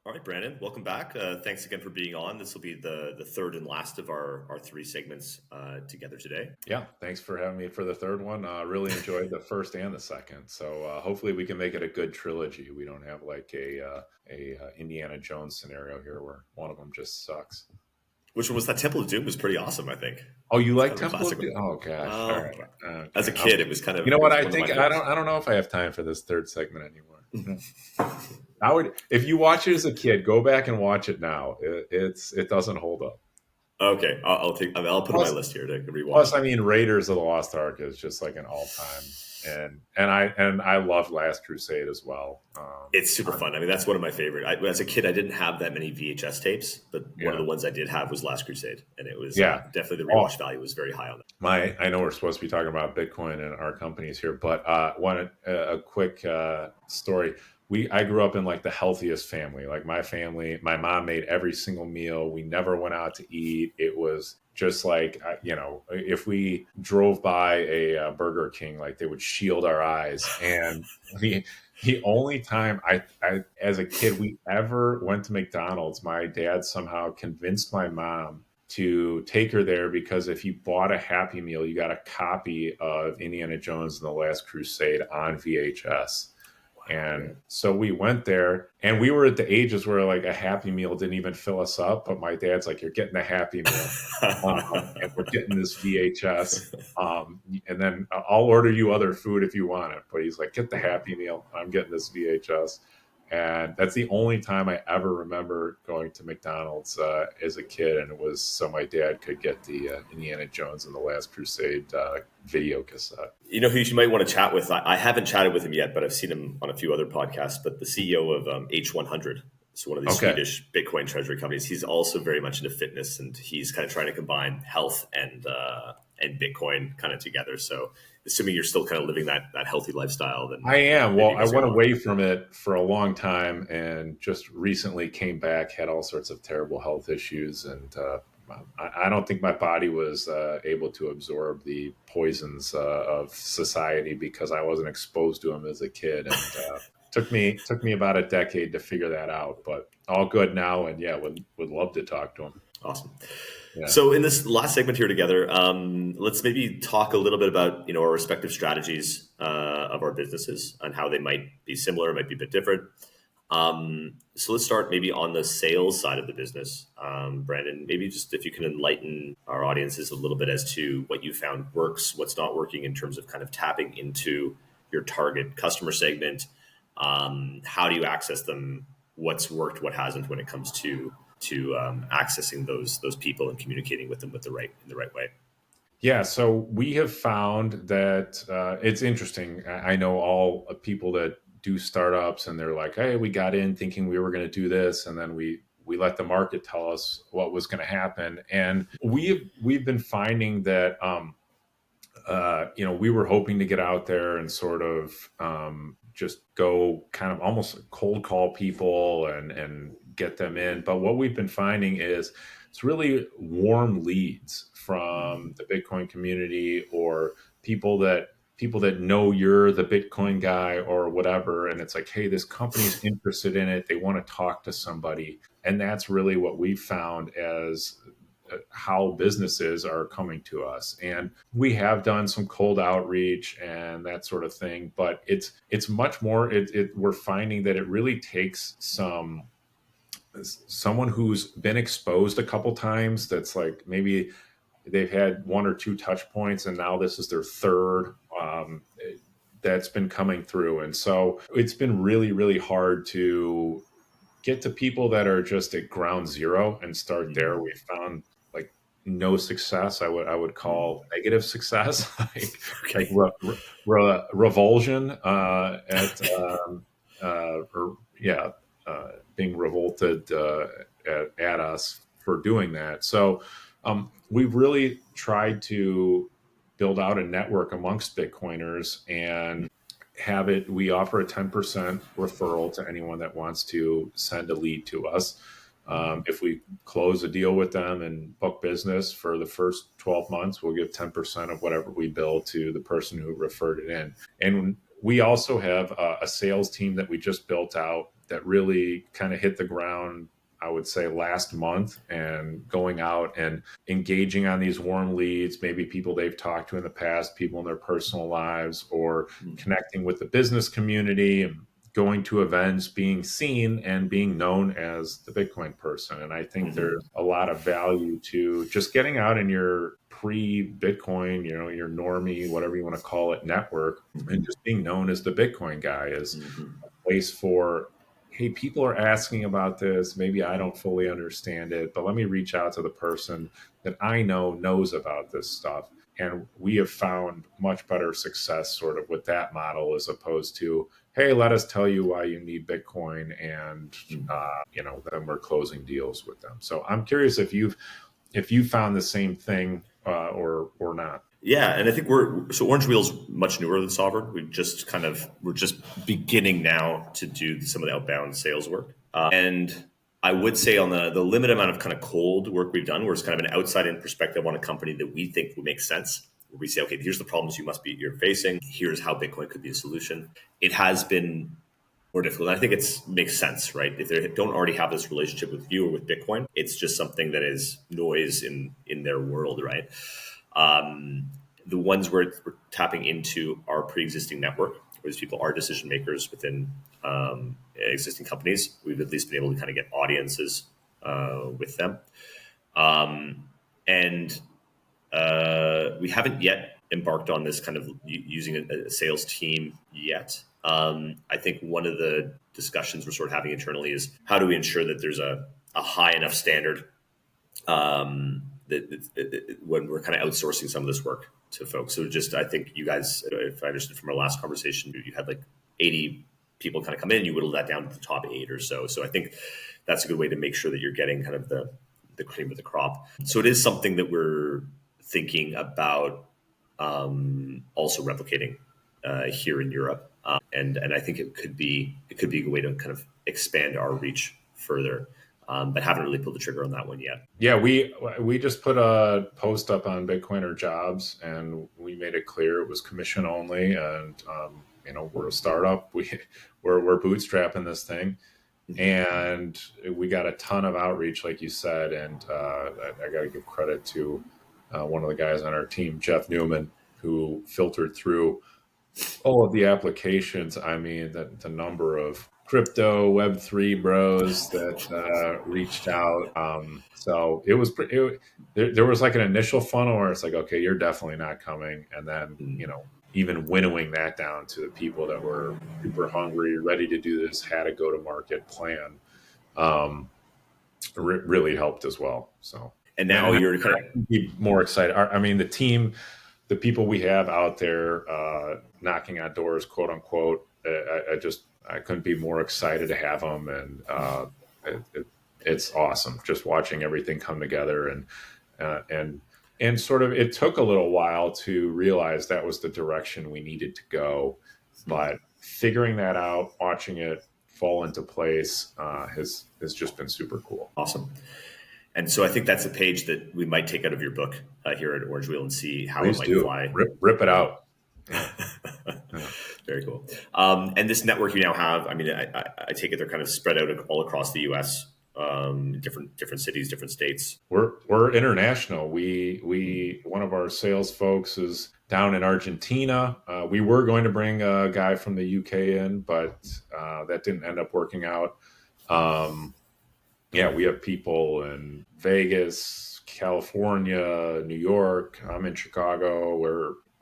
All right, Brandon, welcome back. Thanks again for being on. This will be the third and last of our three segments together today. Yeah, thanks for having me for the third one. Really enjoyed the first and the second. So hopefully we can make it a good trilogy. We don't have like a Indiana Jones scenario here where one of them just sucks. Which one was that? Temple of Doom was pretty awesome, I think. Oh, you It's like kind of a Temple classic of Doom? one. Oh gosh. All Well, right. as a Okay. kid, it was kind of You know it what? was I one of my think favorites. I don't know if I have time for this third segment anymore. I would, if you watch it as a kid, go back and watch it now. It doesn't hold up. Okay, I'll put it on my Plus, list here to rewatch. Plus, I mean, Raiders of the Lost Ark is just like an all time, and I love Last Crusade as well. It's super fun. I mean, that's one of my favorite. As a kid, I didn't have that many VHS tapes, but one of Yeah, the ones I did have was Last Crusade, and it was yeah. definitely the Oh, rewatch value was very high on that. I know we're supposed to be talking about Bitcoin and our companies here, but one a quick story. I grew up in like the healthiest family. Like my family, my mom made every single meal. We never went out to eat. It was just like if we drove by a Burger King, like they would shield our eyes. And the only time I as a kid we ever went to McDonald's, my dad somehow convinced my mom to take her there because if you bought a Happy Meal, you got a copy of Indiana Jones and the Last Crusade on VHS. And so we went there and we were at the ages where like a Happy Meal didn't even fill us up. But my dad's like, you're getting a Happy Meal and we're getting this VHS. And then I'll order you other food if you want it. But he's like, get the Happy Meal. I'm getting this VHS. And that's the only time I ever remember going to McDonald's as a kid. And it was so my dad could get the Indiana Jones and the Last Crusade video cassette. You know who you might want to chat with? I haven't chatted with him yet, but I've seen him on a few other podcasts. But the CEO of H100, so one of these Okay. Swedish Bitcoin treasury companies, he's also very much into fitness, and he's kind of trying to combine health and Bitcoin kind of together. So, assuming you're still kind of living that healthy lifestyle, then I am. maybe Well, you I guys are went aligned. away from it for a long time and just recently came back, had all sorts of terrible health issues. And I don't think my body was able to absorb the poisons of society because I wasn't exposed to them as a kid. And took me about a decade to figure that out, but all good now. And yeah, would love to talk to him. Awesome. Yeah. So in this last segment here together, let's maybe talk a little bit about our respective strategies of our businesses and how they might be similar, might be a bit different. So let's start maybe on the sales side of the business. Brandon, maybe just if you can enlighten our audiences a little bit as to what you found works, what's not working in terms of kind of tapping into your target customer segment. How do you access them? What's worked, what hasn't when it comes to accessing those people and communicating with them in the right way. Yeah, so we have found that it's interesting. I know all people that do startups, and they're like, "Hey, we got in thinking we were going to do this, and then we let the market tell us what was going to happen." And we've been finding that we were hoping to get out there and sort of just go kind of almost cold call people and get them in. But what we've been finding is it's really warm leads from the Bitcoin community or people that know you're the Bitcoin guy or whatever. And it's like, hey, this company's interested in it. They want to talk to somebody. And that's really what we found as how businesses are coming to us. And we have done some cold outreach and that sort of thing, but it's much more we're finding that it really takes someone who's been exposed a couple times, that's like maybe they've had one or two touch points and now this is their third that's been coming through. And so it's been really, really hard to get to people that are just at ground zero and start there. We found like no success. I would call negative success, like Okay. revulsion at or yeah, being revolted at us for doing that. So we've really tried to build out a network amongst Bitcoiners and we offer a 10% referral to anyone that wants to send a lead to us. If we close a deal with them and book business for the first 12 months, we'll give 10% of whatever we bill to the person who referred it in. And we also have a sales team that we just built out that really kind of hit the ground, I would say, last month, and going out and engaging on these warm leads, maybe people they've talked to in the past, people in their personal lives, or connecting with the business community and going to events, being seen and being known as the Bitcoin person. And I think there's a lot of value to just getting out in your pre-Bitcoin, your normie, whatever you want to call it, network, and just being known as the Bitcoin guy is a place for, hey, people are asking about this. Maybe I don't fully understand it, but let me reach out to the person that I know knows about this stuff. And we have found much better success sort of with that model, as opposed to, hey, let us tell you why you need Bitcoin, and then we're closing deals with them. So I'm curious if you found the same thing or not. Yeah, and I think Orange Wheel's much newer than Sovereign. We're just beginning now to do some of the outbound sales work, and I would say on the limited amount of kind of cold work we've done, where it's kind of an outside-in perspective on a company that we think would make sense, where we say, okay, here's the problems you're facing. Here's how Bitcoin could be a solution. It has been more difficult. And I think it makes sense, right? If they don't already have this relationship with you or with Bitcoin, it's just something that is noise in their world, right? The ones where we're tapping into our pre-existing network, where these people are decision makers within existing companies, we've at least been able to kind of get audiences with them. And we haven't yet embarked on this kind of using a sales team yet. I think one of the discussions we're sort of having internally is how do we ensure that there's a high enough standard that when we're kind of outsourcing some of this work to folks. So I think you guys, if I understood from our last conversation, you had like 80 people kind of come in, you whittle that down to the top 8 or so. So I think that's a good way to make sure that you're getting kind of the cream of the crop. So it is something that we're thinking about also replicating here in Europe. And I think it could be a good way to kind of expand our reach further. But haven't really pulled the trigger on that one yet. Yeah, we just put a post up on Bitcoiner Jobs, and we made it clear it was commission only. And we're a startup. We're bootstrapping this thing, and we got a ton of outreach, like you said. And I got to give credit to one of the guys on our team, Jeff Newman, who filtered through all of the applications. I mean, the number of crypto Web3 bros that reached out. So it was there was like an initial funnel where it's like, okay, you're definitely not coming. And then, even winnowing that down to the people that were super hungry, ready to do this, had a go-to-market plan, really helped as well. So, and now you're kind of be more excited. I mean, the people we have out there knocking on doors, quote unquote, I couldn't be more excited to have them. And it's awesome just watching everything come together. And sort of, it took a little while to realize that was the direction we needed to go. But figuring that out, watching it fall into place has just been super cool. Awesome. And so I think that's a page that we might take out of your book here at Orange Wheel and see how Please it might fly. Rip it out. Yeah. Very cool. And this network you now have, I mean, I take it they're kind of spread out all across the U.S., different cities, different states. We're international. We one of our sales folks is down in Argentina. We were going to bring a guy from the UK in, but that didn't end up working out. We have people in Vegas, California, New York. I'm in Chicago.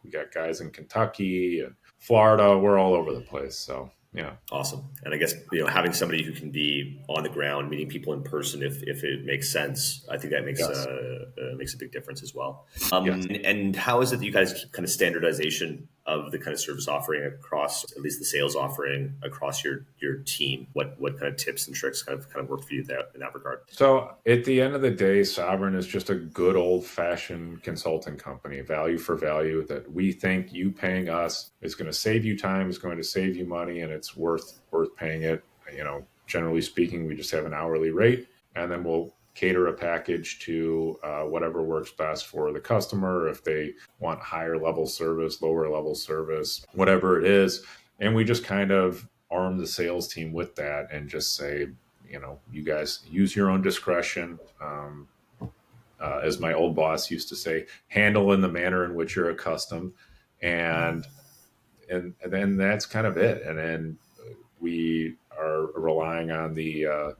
We got guys in Kentucky and Florida. We're all over the place. So, yeah. Awesome. And I guess, having somebody who can be on the ground, meeting people in person, if it makes sense, I think that makes a big difference as well. Yes. And how is it that you guys keep kind of standardization of the kind of service offering across, at least the sales offering across your team? What kind of tips and tricks kind of work for you in that regard? So at the end of the day, Sovereign is just a good old fashioned consulting company, value for value, that we think you paying us is going to save you time, is going to save you money, and it's worth paying it. Generally speaking, we just have an hourly rate, and then we'll cater a package to whatever works best for the customer. If they want higher level service, lower level service, whatever it is, And we just kind of arm the sales team with that and just say, you guys use your own discretion. As my old boss used to say, handle in the manner in which you're accustomed. And then that's kind of it. And then we are relying on the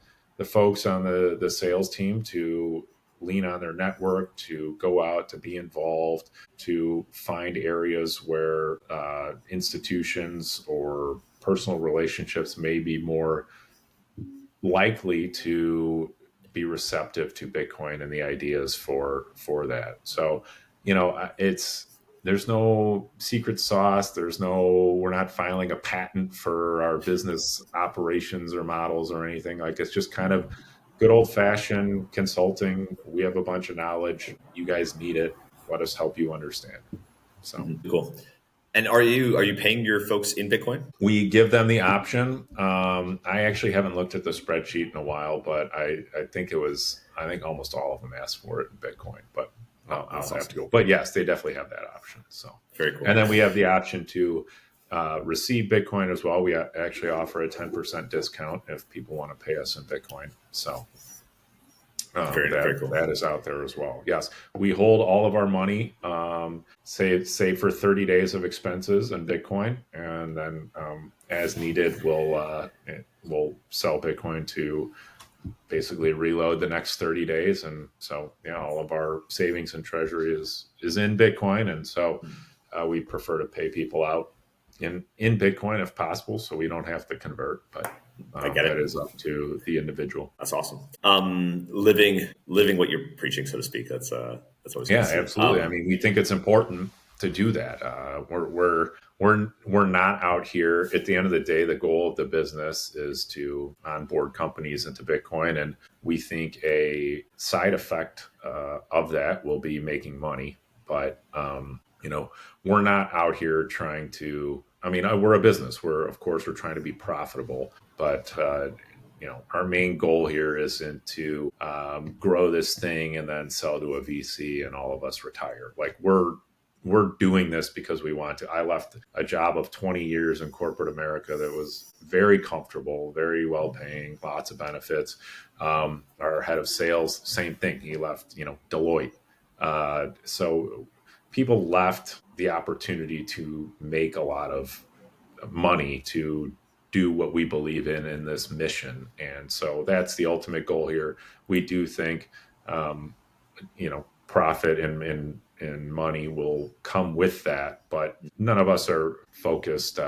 folks on the sales team to lean on their network, to go out, to be involved, to find areas where institutions or personal relationships may be more likely to be receptive to Bitcoin and the ideas for that. So, it's there's no secret sauce. We're not filing a patent for our business operations or models or anything. Like, it's just kind of good old fashioned consulting. We have a bunch of knowledge. You guys need it. Let us help you understand. So Cool. And are you paying your folks in Bitcoin? we give them the option. I actually haven't looked at the spreadsheet in a while, but I think I think almost all of them ask for it in Bitcoin, but Oh, I'll that's have to awesome. go. But yes, they definitely have that option. So, Very cool. and then we have the option to receive Bitcoin as well. We actually offer a 10% discount if people want to pay us in Bitcoin. So Very cool. that is out there as well. Yes, we hold all of our money, save for 30 days of expenses in Bitcoin, and then as needed, we'll sell Bitcoin to basically reload the next 30 days. And so, all of our savings and treasury is in Bitcoin, and so we prefer to pay people out in Bitcoin if possible, so we don't have to convert. But I get that it. is up to the individual. That's awesome. Living what you're preaching, so to speak. That's always good Yeah, to see. absolutely. I mean, we think it's important to do that. We're not out here. At the end of the day, the goal of the business is to onboard companies into Bitcoin, and we think a side effect of that will be making money. But we're not out here trying to. I mean, we're a business. Of course, we're trying to be profitable, but our main goal here isn't to grow this thing and then sell to a VC and all of us retire. Like, we're doing this because we want to. I left a job of 20 years in corporate America that was very comfortable, very well paying, lots of benefits. Our head of sales, same thing. He left, Deloitte. So people left the opportunity to make a lot of money to do what we believe in this mission. And so that's the ultimate goal here. We do think, profit and money will come with that, but none of us are focused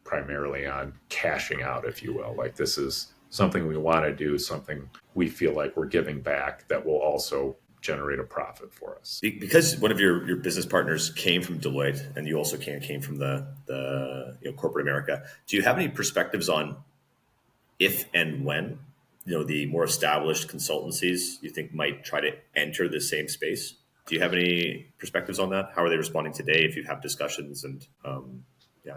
primarily on cashing out, if you will. Like, this is something we want to do, something we feel like we're giving back that will also generate a profit for us. Because one of your business partners came from Deloitte, and you also came from the corporate America. Do you have any perspectives on if and when the more established consultancies you think might try to enter the same space? Do you have any perspectives on that? How are they responding today? If you have discussions, and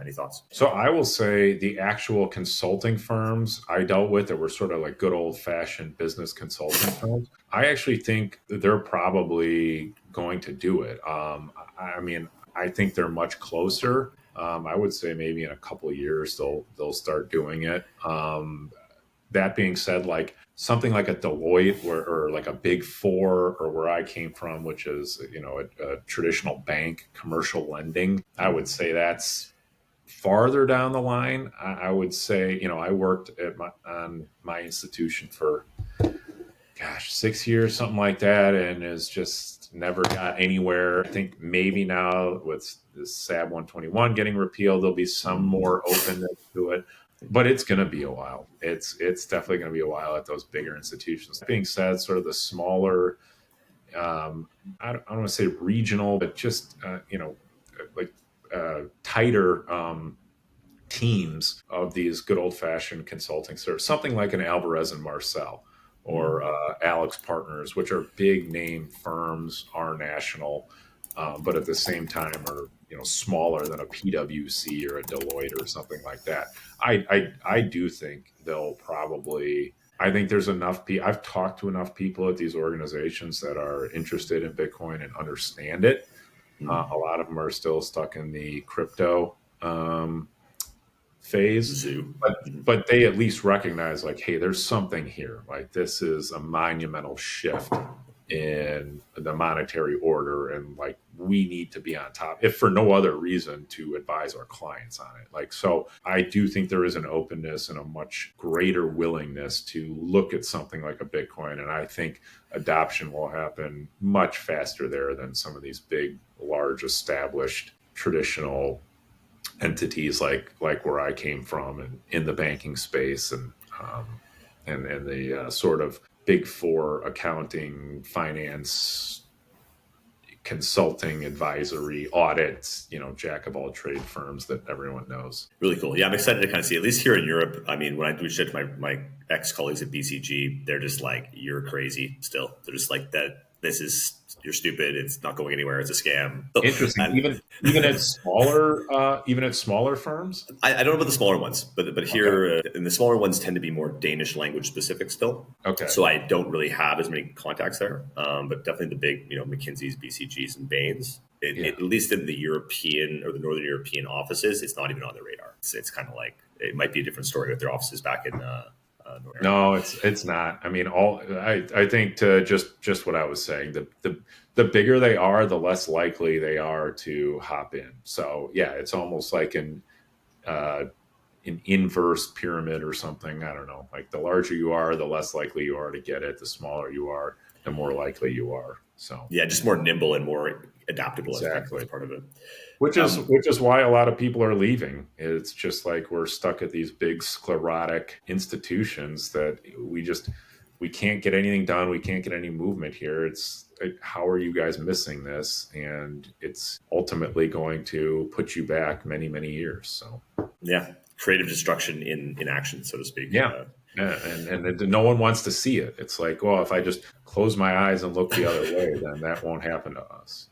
any thoughts? So I will say the actual consulting firms I dealt with that were sort of like good old fashioned business consulting firms, I actually think they're probably going to do it. I mean, I think they're much closer. I would say maybe in a couple of years they'll start doing it. That being said, like something like a Deloitte or like a Big Four, or where I came from, which is a traditional bank, commercial lending, I would say that's farther down the line. I would say, I worked on my institution for 6 years, something like that, and has just never got anywhere. I think maybe now with this SAB 121 getting repealed, there'll be some more openness to it. But it's going to be a while. It's definitely going to be a while at those bigger institutions. That being said, sort of the smaller, I don't want to say regional, but just tighter teams of these good old fashioned consulting services, something like an Alvarez and Marcel or Alex Partners, which are big name firms, are national, but at the same time are smaller than a PwC or a Deloitte or something like that. I do think they'll probably. I think there's enough. I've talked to enough people at these organizations that are interested in Bitcoin and understand it. A lot of them are still stuck in the crypto phase, Zoo. but they at least recognize like, hey, there's something here. Like this is a monumental shift in the monetary order, and like we need to be on top, if for no other reason, to advise our clients on it. Like, so I do think there is an openness and a much greater willingness to look at something like a Bitcoin, and I think adoption will happen much faster there than some of these big, large, established, traditional entities like where I came from and in the banking space, and the sort of big four accounting, finance, consulting, advisory, audits, jack of all trade firms that everyone knows. Really cool. Yeah, I'm excited to kind of see, at least here in Europe. I mean, when I reached out to my ex colleagues at BCG, they're just like, "You're crazy." Still, they're just like that. You're stupid. It's not going anywhere. It's a scam. Interesting. And Even at smaller firms. I don't know about the smaller ones, but Okay. here, and the smaller ones tend to be more Danish language specific still. Okay. So I don't really have as many contacts there. But definitely the big, McKinsey's, BCG's, and Bain's. Yeah. At least in the European or the Northern European offices, it's not even on their radar. It's kind of like it might be a different story with their offices back in North America. No, it's not. I mean, I think, to just what I was saying, the bigger they are, the less likely they are to hop in. So yeah, it's almost like an inverse pyramid or something. I don't know. Like the larger you are, the less likely you are to get it. The smaller you are, the more likely you are. So Yeah, just more nimble and more adaptable as exactly. part of it. Which is why a lot of people are leaving. It's just like we're stuck at these big sclerotic institutions that we can't get anything done. We can't get any movement here. It's like, how are you guys missing this? And it's ultimately going to put you back many, many years. So Yeah, creative destruction in action, so to speak. yeah. Yeah, and no one wants to see it. It's like, well, if I just close my eyes and look the other way, then that won't happen to us.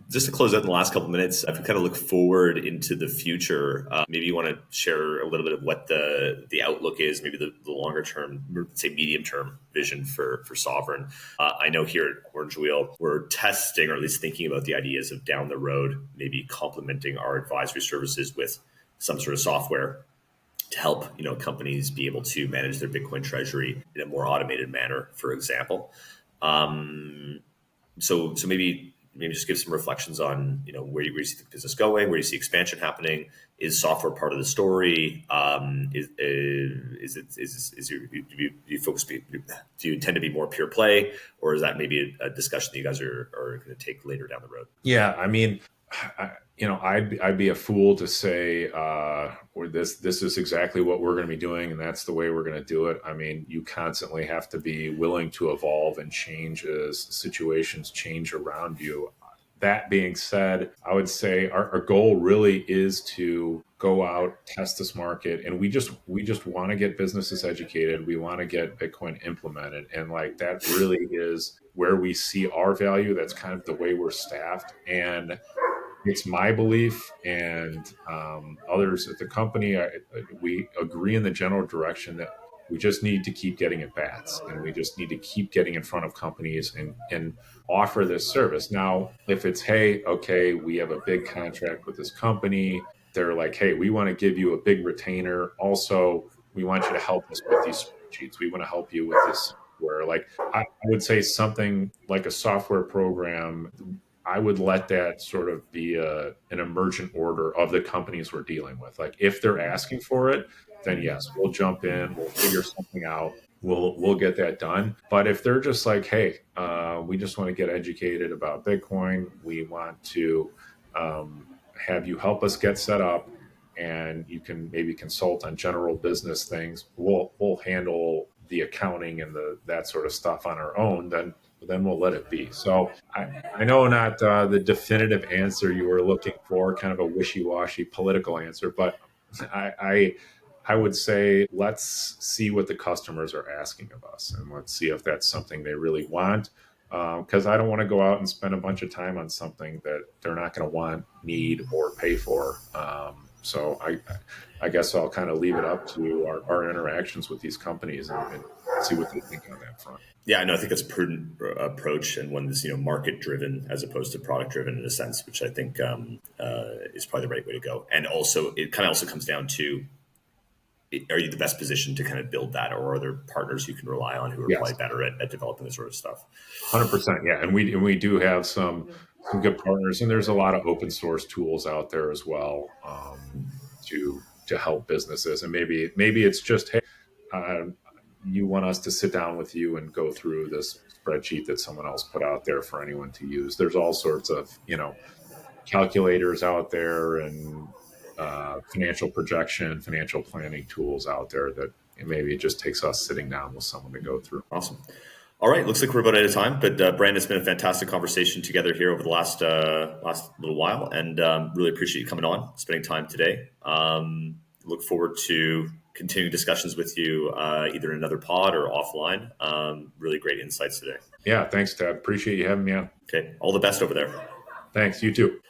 Just to close out in the last couple of minutes, if we kind of look forward into the future, maybe you want to share a little bit of what the outlook is, maybe the longer term, or say medium term vision for Sovereign. I know here at Orange Wheel, we're testing, or at least thinking about the ideas of down the road, maybe complementing our advisory services with some sort of software to help companies be able to manage their Bitcoin treasury in a more automated manner, for example. So maybe just give some reflections on where you see the business going, where you see expansion happening. Is software part of the story? Do you focus? Do you intend to be more pure play, or is that maybe a discussion that you guys are going to take later down the road? Yeah, I mean, I'd be a fool to say, or this is exactly what we're going to be doing, and that's the way we're going to do it. I mean, you constantly have to be willing to evolve and change as situations change around you. That being said, I would say our goal really is to go out, test this market, and we just want to get businesses educated. We want to get Bitcoin implemented, and like that really is where we see our value. That's kind of the way we're staffed, and it's my belief, and others at the company, we agree in the general direction that we just need to keep getting at bats, and we just need to keep getting in front of companies and offer this service. Now, if it's, hey, okay, we have a big contract with this company, they're like, hey, we want to give you a big retainer. Also, we want you to help us with these spreadsheets. We want to help you with this software. Like, I would say something like a software program, I would let that sort of be an emergent order of the companies we're dealing with. Like if they're asking for it, then yes, we'll jump in, we'll figure something out, we'll get that done. But if they're just like, hey, we just want to get educated about Bitcoin, we want to have you help us get set up, and you can maybe consult on general business things. We'll handle the accounting and that sort of stuff on our own. Then we'll let it be. So I know not the definitive answer you were looking for, kind of a wishy-washy political answer, but I would say let's see what the customers are asking of us, and let's see if that's something they really want. Because I don't want to go out and spend a bunch of time on something that they're not going to want, need, or pay for. So I guess I'll kind of leave it up to our interactions with these companies and see what they think on that front. Yeah, no, I think that's a prudent approach, and one that's market driven as opposed to product driven in a sense, which I think is probably the right way to go. And also, it kind of also comes down to, are you the best position to kind of build that, or are there partners you can rely on who are probably Yes, better at developing this sort of stuff? 100%. Yeah, and we do have some good partners, and there's a lot of open source tools out there as well, to help businesses. And maybe it's just, hey, uh, you want us to sit down with you and go through this spreadsheet that someone else put out there for anyone to use. There's all sorts of calculators out there and financial projection, financial planning tools out there that maybe it just takes us sitting down with someone to go through. Awesome. All right, looks like we're about out of time, but Brandon, it's been a fantastic conversation together here over the last little while, and really appreciate you coming on, spending time today. Look forward to continuing discussions with you, either in another pod or offline. Really great insights today. Yeah, thanks, Ted. Appreciate you having me on. Okay, all the best over there. Thanks. You too.